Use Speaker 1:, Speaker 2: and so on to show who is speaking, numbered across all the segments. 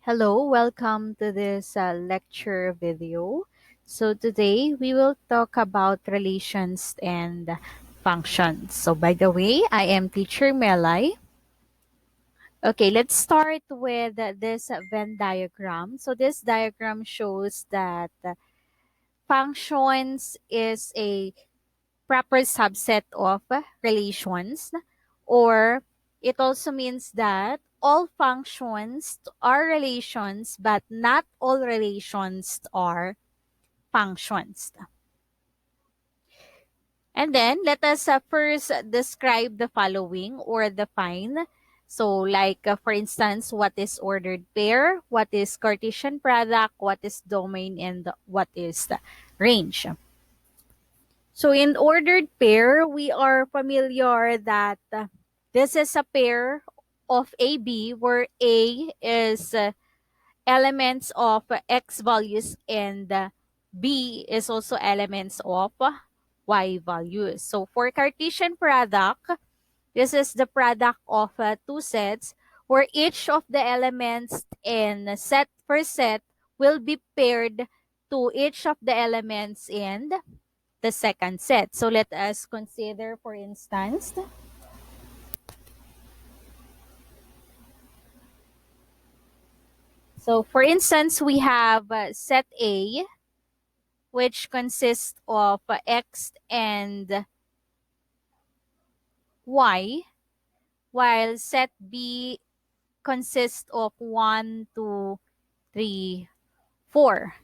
Speaker 1: Hello, welcome to this lecture video. So today we will talk about relations and functions. So by the way, I am teacher Melai. Okay, let's start with this Venn diagram. So this diagram shows that functions is a proper subset of relations, or it also means that all functions are relations but not all relations are functions. And then let us first describe the following or define. So like for instance, what is ordered pair, what is Cartesian product, what is domain, and what is the range. So in ordered pair, we are familiar that this is a pair of AB where A is elements of X values and B is also elements of Y values. So for Cartesian product, this is the product of two sets where each of the elements in set per set will be paired to each of the elements in the second set. So let us consider, for instance, we have set A, which consists of X and Y, while set B consists of 1, 2, 3, 4.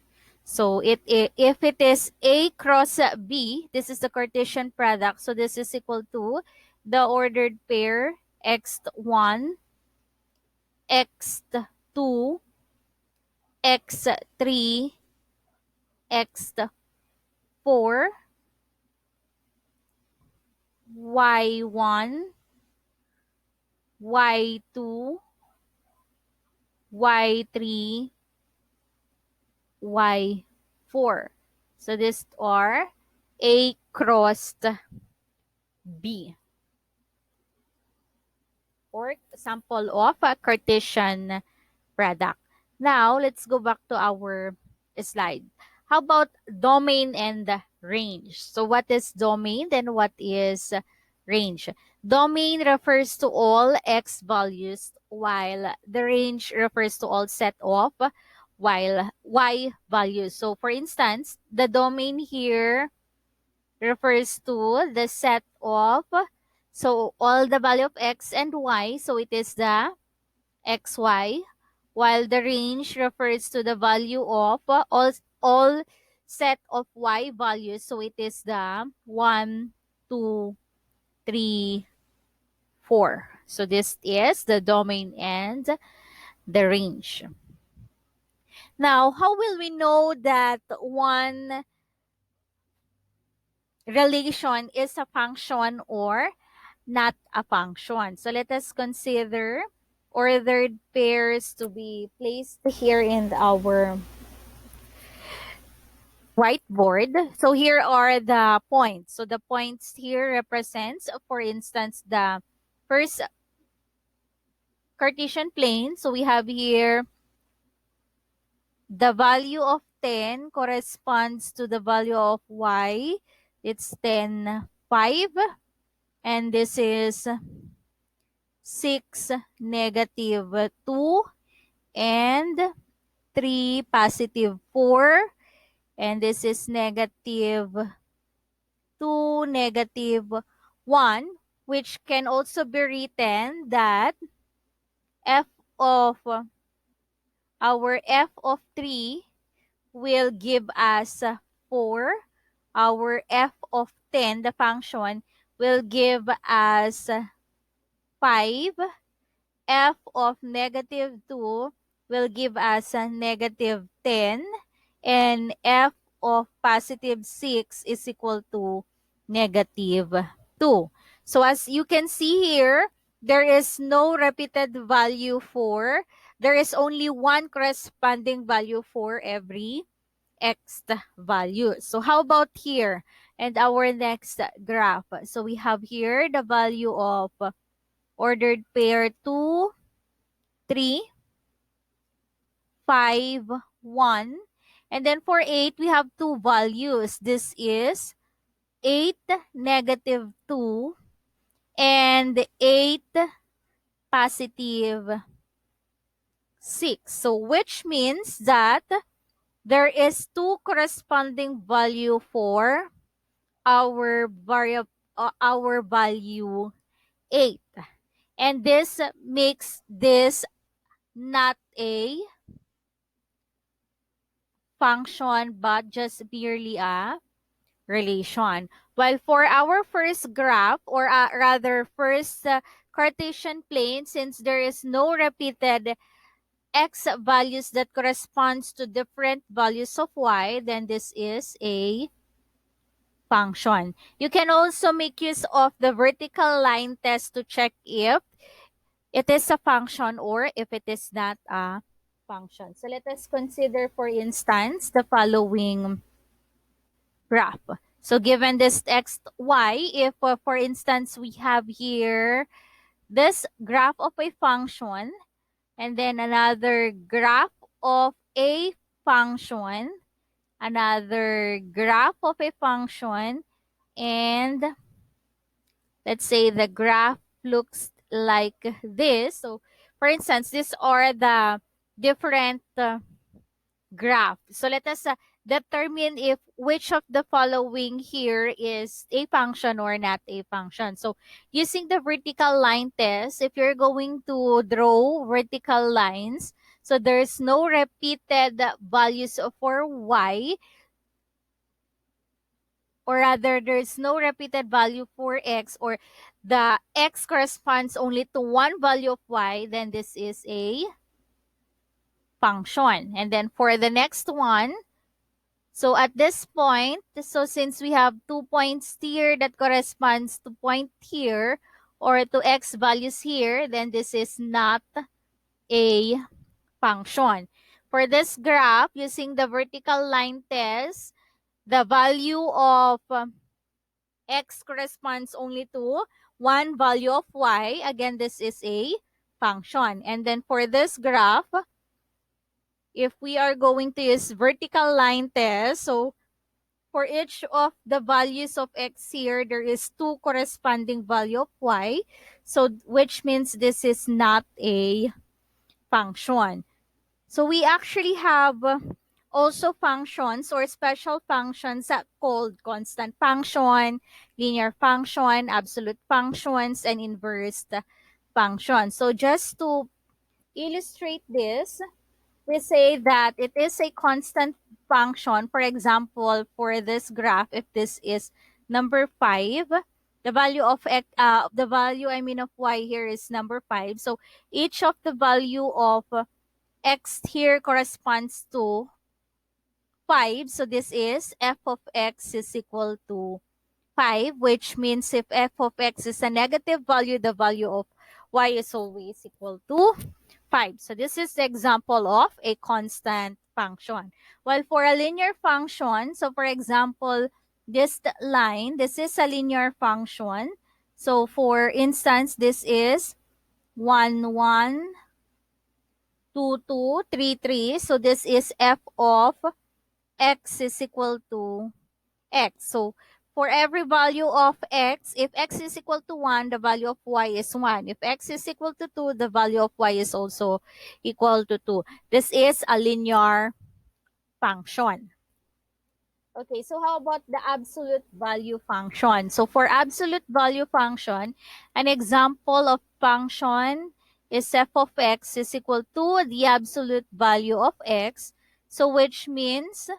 Speaker 1: So if it is A cross B, this is the Cartesian product. So this is equal to the ordered pair x1, x2, x3, x4, y1, y2, y3, y4. So these are A crossed B, or sample of a Cartesian product. Now, let's go back to our slide. How about domain and range? So what is domain and what is range? Domain refers to all X values, while the range refers to all set of while Y values. So for instance, the domain here refers to the set of, so all the value of X and Y, so it is the XY, while the range refers to the value of all set of Y values. So it is the 1, 2, 3, 4. So this is the domain and the range. Now, how will we know that one relation is a function or not a function? So let us consider ordered pairs to be placed here in our whiteboard. So here are the points. So the points here represents, for instance, the first Cartesian plane. So we have here the value of 10 corresponds to the value of y. It's 10, 5. And this is 6, negative 2. And 3, positive 4. And this is negative 2, negative 1, which can also be written that f of f of 3 will give us 4. Our f of 10, the function, will give us 5. F of negative 2 will give us a negative 10. And f of positive 6 is equal to negative 2. So as you can see here, there is no repeated value for, there is only one corresponding value for every x value. So how about here and our next graph? So we have here the value of ordered pair 2, 3, 5, 1. And then for 8, we have two values. This is 8, negative 2, and 8, positive 6. So which means that there is two corresponding value for our value 8. And this makes this not a function but just merely a relation. While for our first graph, or rather first Cartesian plane, since there is no repeated x values that corresponds to different values of y, then this is a function. You can also make use of the vertical line test to check if it is a function or if it is not a function. So let us consider, for instance, the following graph. So given this x, y, if for instance we have here this graph of a function and then another graph of a function, another graph of a function, and let's say the graph looks like this. So for instance, these are the different graph. So let us determine if which of the following here is a function or not a function. So using the vertical line test, if you're going to draw vertical lines, so there's no repeated values for y, or rather there's no repeated value for x, or the x corresponds only to one value of y, then this is a function. And then for the next one, so at this point, so since we have 2 points here that corresponds to point here or to x values here, then this is not a function. For this graph, using the vertical line test, the value of x corresponds only to one value of y. Again, this is a function. And then for this graph, if we are going to use vertical line test, so for each of the values of x here, there is two corresponding value of y. So which means this is not a function. So we actually have also functions or special functions that called constant function, linear function, absolute functions, and inverse function. So just to illustrate this, we say that it is a constant function. For example, for this graph, if this is number 5, the value of x, the value of y here is number 5. So each of the value of x here corresponds to 5. So this is f of x is equal to 5, which means if f of x is a negative value, the value of y is always equal to 5. So this is the example of a constant function. While for a linear function, so for example, this line, this is a linear function. So for instance, this is 1, 1, 2, 2, 3, 3. So this is f of x is equal to x. So for every value of x, if x is equal to 1, the value of y is 1. If x is equal to 2, the value of y is also equal to 2. This is a linear function. Okay, so how about the absolute value function? So for absolute value function, an example of function is f of x is equal to the absolute value of x. So which means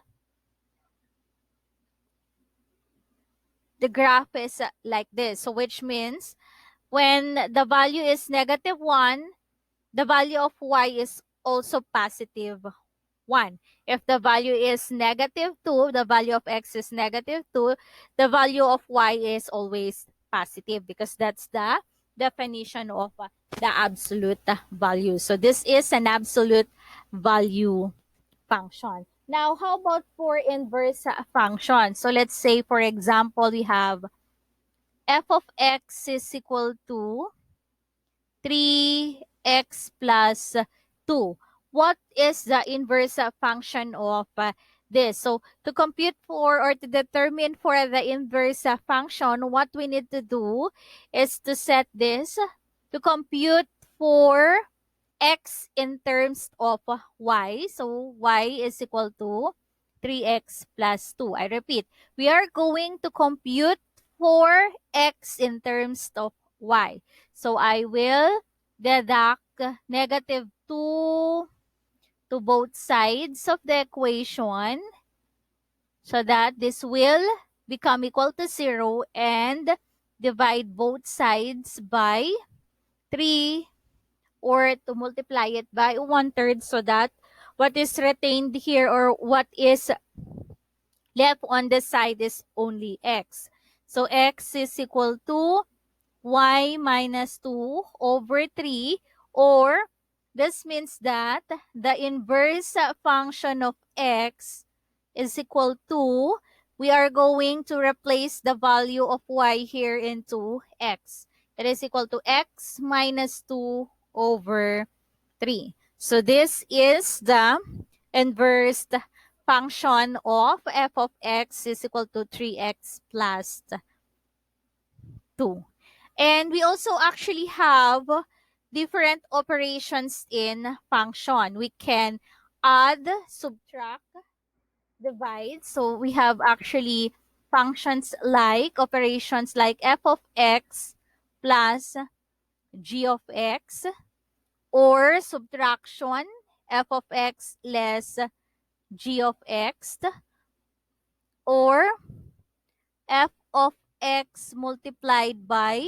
Speaker 1: the graph is like this. So which means when the value is negative 1, the value of y is also positive 1. If the value is negative 2, the value of x is negative 2, the value of y is always positive because that's the definition of the absolute value. So this is an absolute value function. Now, how about for inverse function? So let's say, for example, we have f of x is equal to 3x plus 2. what is the inverse function of this? So to compute for or to determine for the inverse function, what we need to do is to set this to compute for x in terms of y. So y is equal to 3x plus 2. I repeat, we are going to compute for x in terms of y. So I will deduct negative 2 to both sides of the equation so that this will become equal to 0 and divide both sides by 3 or to multiply it by 1/3 so that what is retained here or what is left on the side is only x. So x is equal to y minus 2 over 3, or this means that the inverse function of x is equal to, we are going to replace the value of y here into x. It is equal to x minus 2 over 3. So this is the inverse function of f of x is equal to 3x plus 2. And we also actually have different operations in function. We can add, subtract, divide. So we have actually functions like operations like f of x plus g of x, or subtraction f of x less g of x, or f of x multiplied by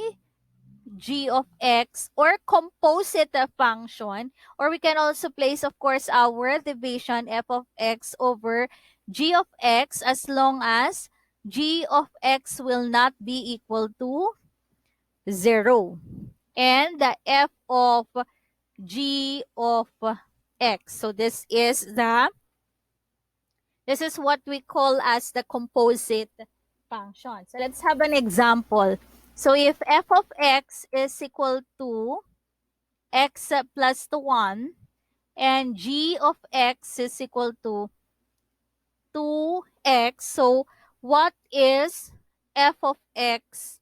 Speaker 1: g of x, or composite function, or we can also place, of course, our division f of x over g of x as long as g of x will not be equal to 0. And the f of g of x. So this is what we call as the composite function. So let's have an example. So if f of x is equal to x plus 1 and g of x is equal to 2x, so what is f of x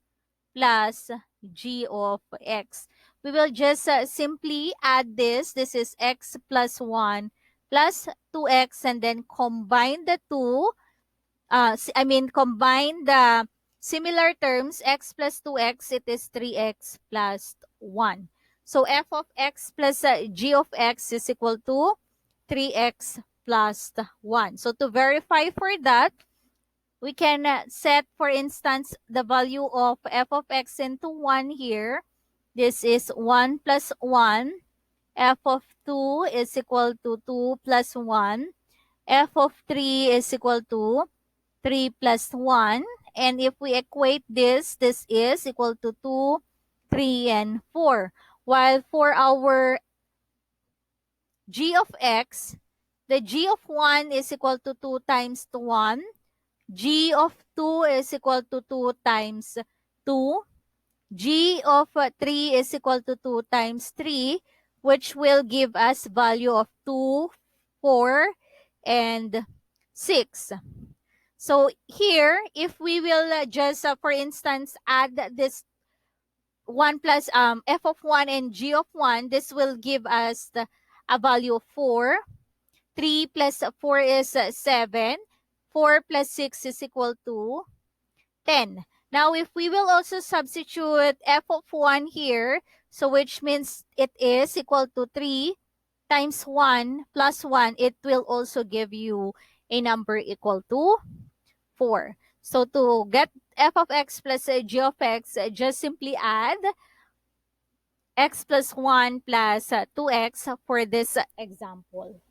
Speaker 1: plus g of x? We will just simply add this. This is x plus 1 plus 2x, and then combine the two. Combine the similar terms, x plus 2x, it is 3x plus 1. So f of x plus g of x is equal to 3x plus 1. So to verify for that, we can set, for instance, the value of f of x into 1 here. This is 1 plus 1. F of 2 is equal to 2 plus 1. F of 3 is equal to 3 plus 1. And if we equate this, this is equal to 2, 3, and 4. While for our g of x, the g of 1 is equal to 2 times 1. G of 2 is equal to 2 times 2. G of 3 is equal to 2 times 3, which will give us value of 2, 4, and 6. So here, if we will just, for instance, add this 1 plus f of 1 and g of 1, this will give us a value of 4. 3 plus 4 is 7. 4 plus 6 is equal to 10. Now, if we will also substitute f of 1 here, so which means it is equal to 3 times 1 plus 1, it will also give you a number equal to 4. So to get f of x plus g of x, just simply add x plus 1 plus 2x for this example.